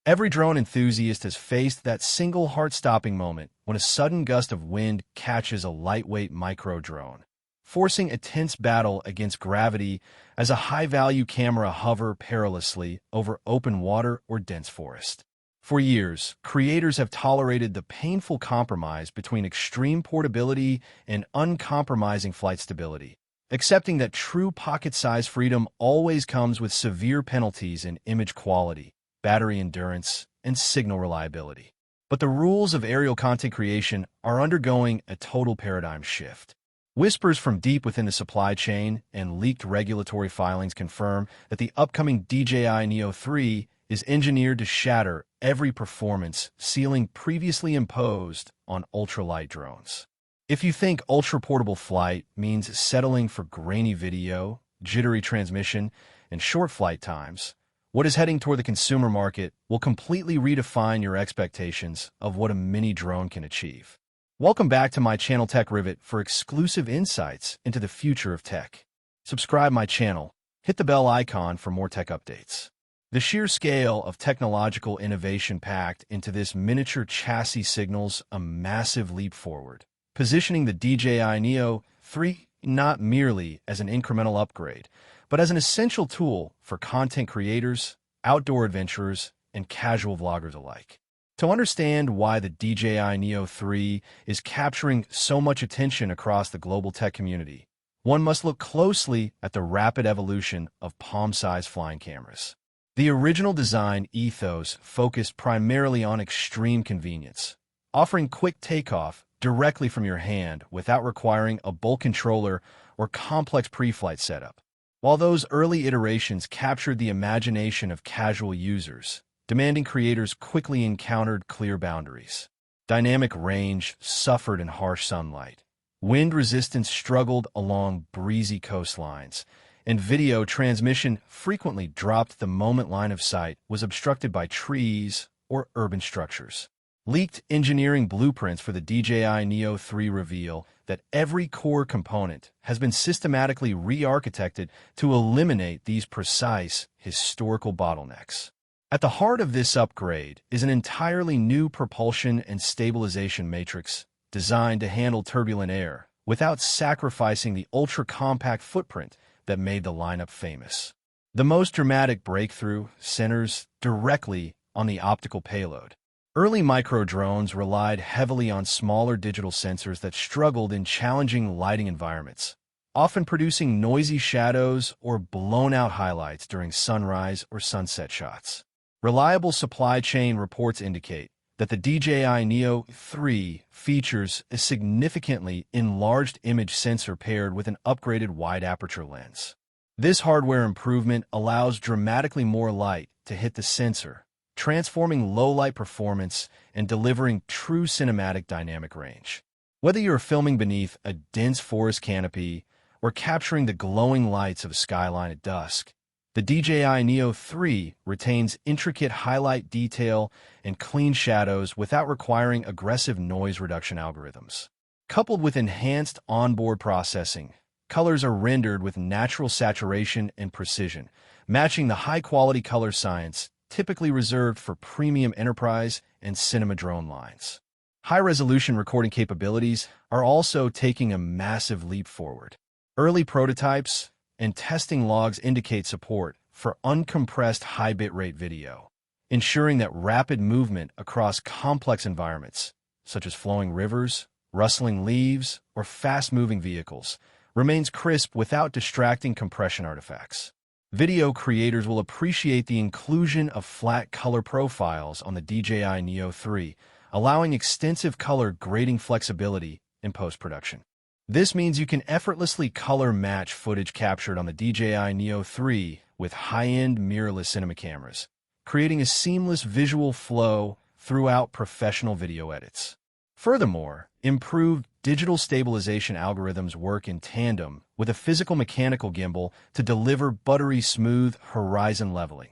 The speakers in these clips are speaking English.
Every drone enthusiast has faced that single heart-stopping moment when a sudden gust of wind catches a lightweight micro-drone, forcing a tense battle against gravity as a high-value camera hovers perilously over open water or dense forest. For years, creators have tolerated the painful compromise between extreme portability and uncompromising flight stability, accepting that true pocket-sized freedom always comes with severe penalties in image quality, battery endurance, and signal reliability. But the rules of aerial content creation are undergoing a total paradigm shift. Whispers from deep within the supply chain and leaked regulatory filings confirm that the upcoming DJI Neo 3 is engineered to shatter every performance ceiling previously imposed on ultralight drones. If you think ultra-portable flight means settling for grainy video, jittery transmission, and short flight times, what is heading toward the consumer market will completely redefine your expectations of what a mini drone can achieve. Welcome back to my channel Tech Rivet for exclusive insights into the future of tech. Subscribe my channel, hit the bell icon for more tech updates. The sheer scale of technological innovation packed into this miniature chassis signals a massive leap forward, positioning the DJI Neo 3 not merely as an incremental upgrade, but as an essential tool for content creators, outdoor adventurers, and casual vloggers alike. To understand why the DJI Neo 3 is capturing so much attention across the global tech community, one must look closely at the rapid evolution of palm-sized flying cameras. The original design ethos focused primarily on extreme convenience, offering quick takeoff directly from your hand without requiring a bulk controller or complex pre-flight setup. While those early iterations captured the imagination of casual users, demanding creators quickly encountered clear boundaries. Dynamic range suffered in harsh sunlight. Wind resistance struggled along breezy coastlines, and video transmission frequently dropped the moment line of sight was obstructed by trees or urban structures. Leaked engineering blueprints for the DJI Neo 3 reveal that every core component has been systematically re-architected to eliminate these precise historical bottlenecks. At the heart of this upgrade is an entirely new propulsion and stabilization matrix designed to handle turbulent air without sacrificing the ultra-compact footprint that made the lineup famous. The most dramatic breakthrough centers directly on the optical payload. Early micro-drones relied heavily on smaller digital sensors that struggled in challenging lighting environments, often producing noisy shadows or blown-out highlights during sunrise or sunset shots. Reliable supply chain reports indicate that the DJI Neo 3 features a significantly enlarged image sensor paired with an upgraded wide-aperture lens. This hardware improvement allows dramatically more light to hit the sensor, transforming low-light performance and delivering true cinematic dynamic range. Whether you're filming beneath a dense forest canopy or capturing the glowing lights of a skyline at dusk, the DJI Neo 3 retains intricate highlight detail and clean shadows without requiring aggressive noise reduction algorithms. Coupled with enhanced onboard processing, colors are rendered with natural saturation and precision, matching the high-quality color science typically reserved for premium enterprise and cinema drone lines. High-resolution recording capabilities are also taking a massive leap forward. Early prototypes and testing logs indicate support for uncompressed high bitrate video, ensuring that rapid movement across complex environments, such as flowing rivers, rustling leaves, or fast-moving vehicles, remains crisp without distracting compression artifacts. Video creators will appreciate the inclusion of flat color profiles on the DJI Neo 3, allowing extensive color grading flexibility in post-production. This means you can effortlessly color match footage captured on the DJI Neo 3 with high-end mirrorless cinema cameras, creating a seamless visual flow throughout professional video edits. Furthermore, improved digital stabilization algorithms work in tandem with a physical-mechanical gimbal to deliver buttery smooth horizon leveling,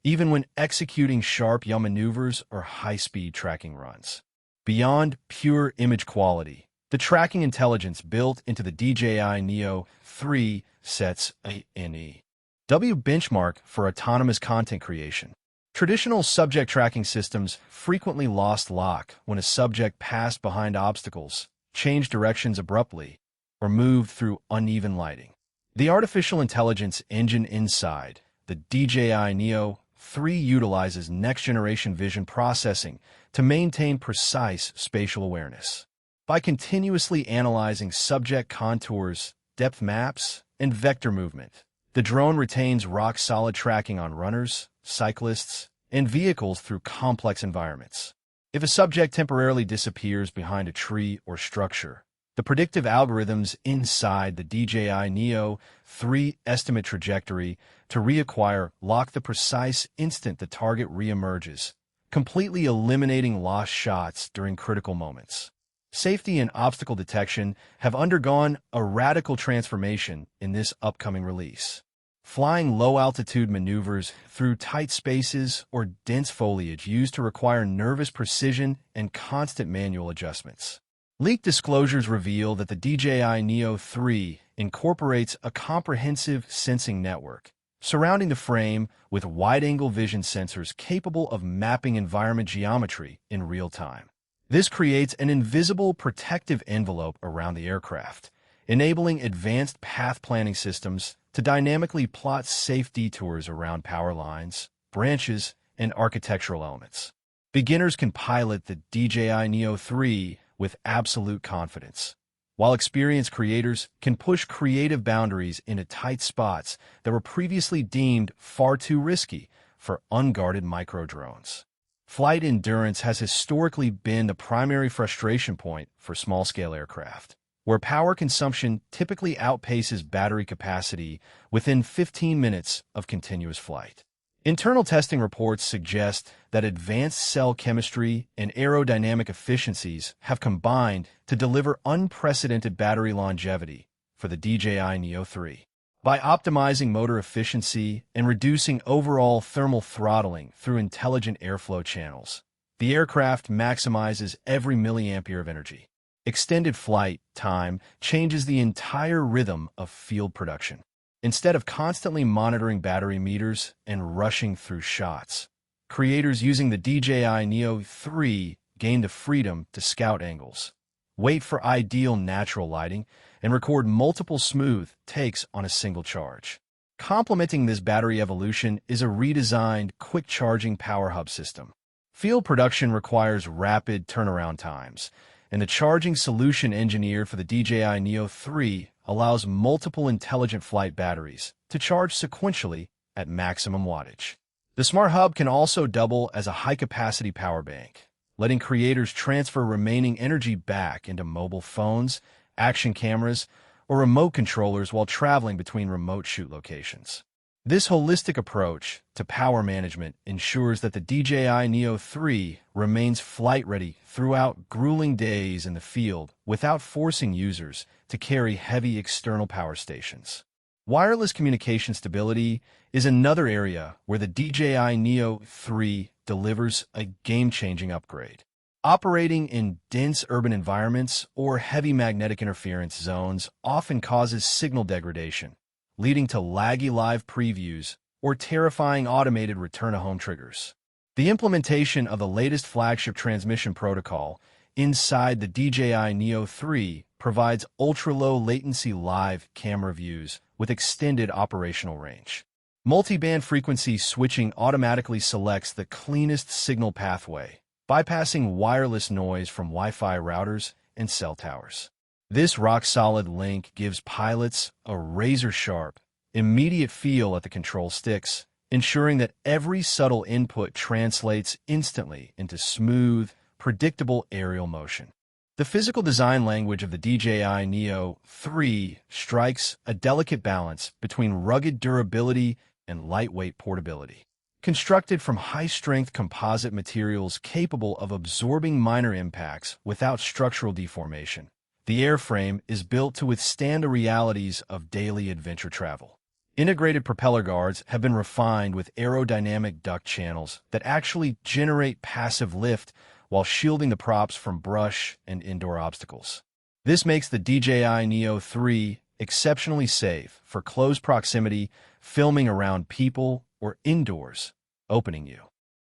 even when executing sharp yaw maneuvers or high-speed tracking runs. Beyond pure image quality, the tracking intelligence built into the DJI Neo 3 sets a NEW benchmark for autonomous content creation. Traditional subject tracking systems frequently lost lock when a subject passed behind obstacles, changed directions abruptly, or moved through uneven lighting. The artificial intelligence engine inside the DJI Neo 3 utilizes next-generation vision processing to maintain precise spatial awareness. By continuously analyzing subject contours, depth maps, and vector movement, the drone retains rock-solid tracking on runners, cyclists, and vehicles through complex environments. If a subject temporarily disappears behind a tree or structure, the predictive algorithms inside the DJI Neo 3 estimate trajectory to reacquire lock the precise instant the target reemerges, completely eliminating lost shots during critical moments. Safety and obstacle detection have undergone a radical transformation in this upcoming release. Flying low-altitude maneuvers through tight spaces or dense foliage used to require nervous precision and constant manual adjustments. Leaked disclosures reveal that the DJI Neo 3 incorporates a comprehensive sensing network surrounding the frame with wide-angle vision sensors capable of mapping environment geometry in real time. This creates an invisible protective envelope around the aircraft, enabling advanced path planning systems to dynamically plot safe detours around power lines, branches, and architectural elements. Beginners can pilot the DJI Neo 3 with absolute confidence, while experienced creators can push creative boundaries into tight spots that were previously deemed far too risky for unguarded micro-drones. Flight endurance has historically been the primary frustration point for small-scale aircraft, where power consumption typically outpaces battery capacity within 15 minutes of continuous flight. Internal testing reports suggest that advanced cell chemistry and aerodynamic efficiencies have combined to deliver unprecedented battery longevity for the DJI Neo 3. By optimizing motor efficiency and reducing overall thermal throttling through intelligent airflow channels, the aircraft maximizes every milliampere of energy. Extended flight time changes the entire rhythm of field production. Instead of constantly monitoring battery meters and rushing through shots, creators using the DJI Neo 3 gain the freedom to scout angles, wait for ideal natural lighting, and record multiple smooth takes on a single charge. Complementing this battery evolution is a redesigned quick-charging power hub system. Field production requires rapid turnaround times, and the charging solution engineered for the DJI Neo 3 allows multiple intelligent flight batteries to charge sequentially at maximum wattage. The Smart Hub can also double as a high-capacity power bank, letting creators transfer remaining energy back into mobile phones, action cameras, or remote controllers while traveling between remote shoot locations. This holistic approach to power management ensures that the DJI Neo 3 remains flight-ready throughout grueling days in the field without forcing users to carry heavy external power stations. Wireless communication stability is another area where the DJI Neo 3 delivers a game-changing upgrade. Operating in dense urban environments or heavy magnetic interference zones often causes signal degradation, leading to laggy live previews or terrifying automated return-to-home triggers. The implementation of the latest flagship transmission protocol inside the DJI Neo 3 provides ultra-low latency live camera views with extended operational range. Multi-band frequency switching automatically selects the cleanest signal pathway, bypassing wireless noise from Wi-Fi routers and cell towers. This rock-solid link gives pilots a razor-sharp, immediate feel at the control sticks, ensuring that every subtle input translates instantly into smooth, predictable aerial motion. The physical design language of the DJI Neo 3 strikes a delicate balance between rugged durability and lightweight portability. Constructed from high-strength composite materials capable of absorbing minor impacts without structural deformation, the airframe is built to withstand the realities of daily adventure travel. Integrated propeller guards have been refined with aerodynamic duct channels that actually generate passive lift while shielding the props from brush and indoor obstacles. This makes the DJI Neo 3 exceptionally safe for close proximity, filming around people, or indoors, opening you.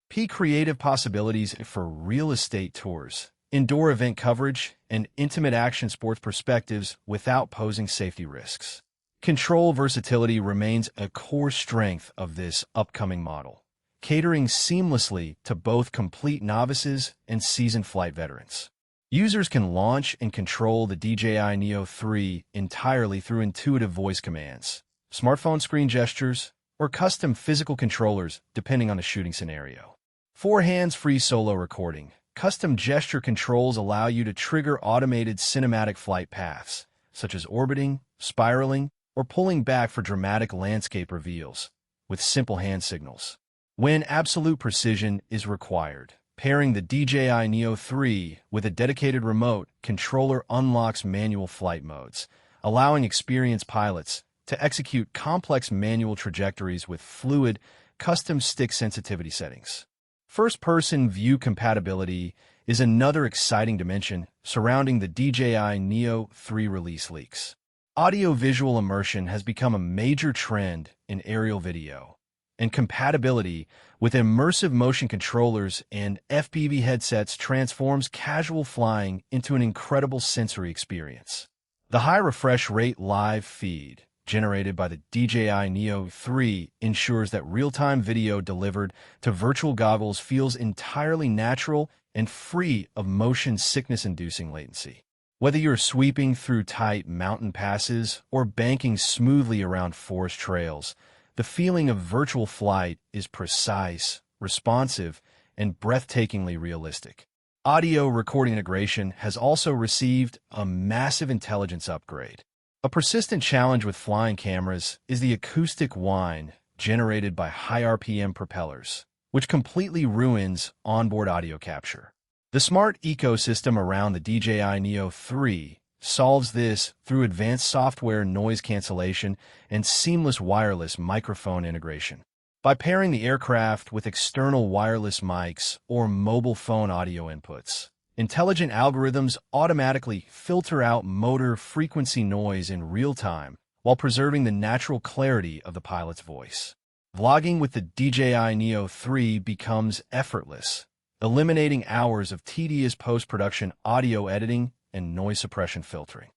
Peak creative possibilities for real estate tours, indoor event coverage, and intimate action sports perspectives without posing safety risks. Control versatility remains a core strength of this upcoming model, catering seamlessly to both complete novices and seasoned flight veterans. Users can launch and control the DJI Neo 3 entirely through intuitive voice commands, smartphone screen gestures, or custom physical controllers depending on the shooting scenario. For hands-free solo recording, custom gesture controls allow you to trigger automated cinematic flight paths, such as orbiting, spiraling, or pulling back for dramatic landscape reveals, with simple hand signals. When absolute precision is required, pairing the DJI Neo 3 with a dedicated remote controller unlocks manual flight modes, allowing experienced pilots to execute complex manual trajectories with fluid, custom stick sensitivity settings. First-person view compatibility is another exciting dimension surrounding the DJI Neo 3 release leaks. Audio-visual immersion has become a major trend in aerial video, and compatibility with immersive motion controllers and FPV headsets transforms casual flying into an incredible sensory experience. The high refresh rate live feed generated by the DJI Neo 3 ensures that real-time video delivered to virtual goggles feels entirely natural and free of motion sickness-inducing latency. Whether you're sweeping through tight mountain passes or banking smoothly around forest trails, the feeling of virtual flight is precise, responsive, and breathtakingly realistic. Audio recording integration has also received a massive intelligence upgrade. A persistent challenge with flying cameras is the acoustic whine generated by high RPM propellers, which completely ruins onboard audio capture. The smart ecosystem around the DJI Neo 3 solves this through advanced software noise cancellation and seamless wireless microphone integration. By pairing the aircraft with external wireless mics or mobile phone audio inputs, intelligent algorithms automatically filter out motor frequency noise in real time while preserving the natural clarity of the pilot's voice. Vlogging with the DJI Neo 3 becomes effortless, eliminating hours of tedious post-production audio editing and noise suppression filtering.